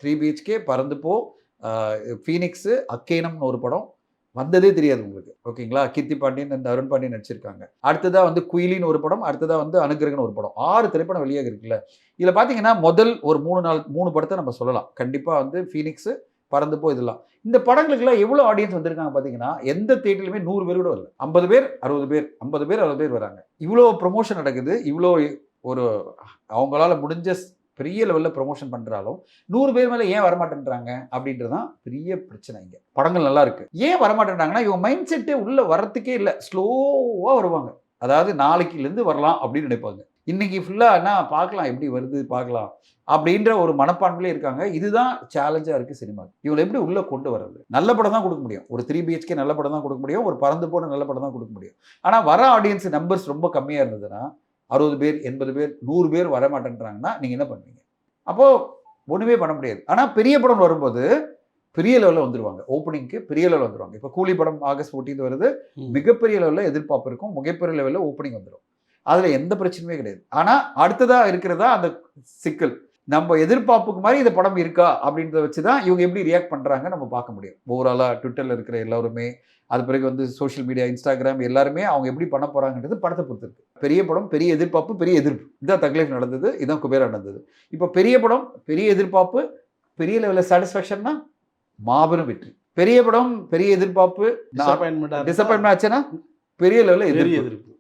3 BHK, பறந்து போ, Phoenix, அக்கேனம்னு ஒரு படம் வந்ததே தெரியாது உங்களுக்கு. ஓகேங்களா? கீர்த்தி பாண்டியன் அண்ட் அருண் பாண்டியன் நடிச்சிருக்காங்க. அடுத்ததா வந்து குயிலின்னு ஒரு படம், அடுத்ததா வந்து அனுக்கிரகன் ஒரு படம். 6 திரைப்படம் வெளியாக இருக்குல்ல. இதில பார்த்தீங்கன்னா, முதல் ஒரு 3 படத்த நம்ம சொல்லலாம். கண்டிப்பா வந்து ஃபீனிக்ஸு, பறந்து போ இதெல்லாம். இந்த படங்களுக்கெல்லாம் எவ்வளோ ஆடியன்ஸ் வந்திருக்காங்க பார்த்தீங்கன்னா, எந்த தியேட்டர்லயுமே 100 பேர் கூட வரல. 50 பேர், 60 பேர், 50 பேர், 60 பேர் வராங்க. இவ்வளோ ப்ரமோஷன் நடக்குது. இவ்வளோ ஒரு அவங்களால முடிஞ்ச பெரிய லெவல்ல ப்ரமோஷன் பண்றாலும் 100 பேர் மேல ஏன் வரமாட்டேன்றாங்க அப்படின்றது தான் பெரிய பிரச்சனை இங்க. படங்கள் நல்லா இருக்கு. ஏன் வரமாட்டேன்றாங்கன்னா, இவங்க மைண்ட் செட்டே உள்ள வரத்துக்கே இல்ல. ஸ்லோவா வருவாங்க. அதாவது நாளைக்குலேருந்து வரலாம் அப்படின்னு நினைப்பாங்க. இன்னைக்கு ஃபுல்லா என்ன பார்க்கலாம் எப்படி வருது பார்க்கலாம் அப்படின்ற ஒரு மனப்பான்மையிலே இருக்காங்க. இதுதான் சேலஞ்சா இருக்கு சினிமாக்கு. இவங்களை எப்படி உள்ள கொண்டு வர்றது? நல்ல படம் தான் கொடுக்க முடியும். ஒரு 3 பிஹெச்கே நல்ல படம் தான் கொடுக்க முடியும். ஒரு பறந்து போன நல்ல படம் தான் கொடுக்க முடியும். ஆனா வர ஆடியன்ஸ் நம்பர்ஸ் ரொம்ப கம்மியா இருந்ததுன்னா 60 பேர், 80 பேர், 100 பேர் வரமாட்டேன்றாங்கன்னா, நீங்க என்ன பண்ணுவீங்க? அப்போ ஒண்ணுமே பண்ண முடியாது. ஆனா பெரிய படம் வரும்போது, பெரிய லெவல்ல வந்துருவாங்க. ஓப்பனிங்க்கு பெரிய லெவல்ல வந்துருவாங்க. இப்ப கூலி படம் ஆகஸ்ட் 14 வருது. மிகப்பெரிய லெவல்ல எதிர்பார்ப்பு இருக்கும். மிகப்பெரிய லெவல்ல ஓப்பனிங் வந்துரும். அதுல எந்த பிரச்சனையுமே கிடையாது. ஆனா அடுத்ததா இருக்கிறதா அந்த சிக்கல். நம்ம எதிர்பார்ப்புக்கு மாதிரி இந்த படம் இருக்கா அப்படின்றத வச்சு தான் இவங்க எப்படி ரியாக்ட் பண்றாங்க நம்ம பார்க்க முடியும். ஓவராலா ட்விட்டர்ல இருக்கிற எல்லாருமே, அது பிறகு வந்து சோஷியல் மீடியா, இன்ஸ்டாகிராம் எல்லாருமே அவங்க எப்படி பண்ண போறாங்கன்றது படத்தை பொறுத்து இருக்கு. பெரிய படம், பெரிய எதிர்பார்ப்பு, பெரிய எதிர்ப்பு. இதான் தக்லைஃப் நடந்தது. இதான் குபேரா நடந்தது. இப்போ பெரிய படம், பெரிய எதிர்பார்ப்பு, பெரிய லெவல்ல சாட்டிஸ்ஃபேக்ஷன்னா மாபெரும் வெற்றி. பெரிய படம், பெரிய எதிர்பார்ப்பு, டிசப்பாயின்மெண்ட் ஆச்சுன்னா பெரிய லெவல்ல எதிர்ப்பு.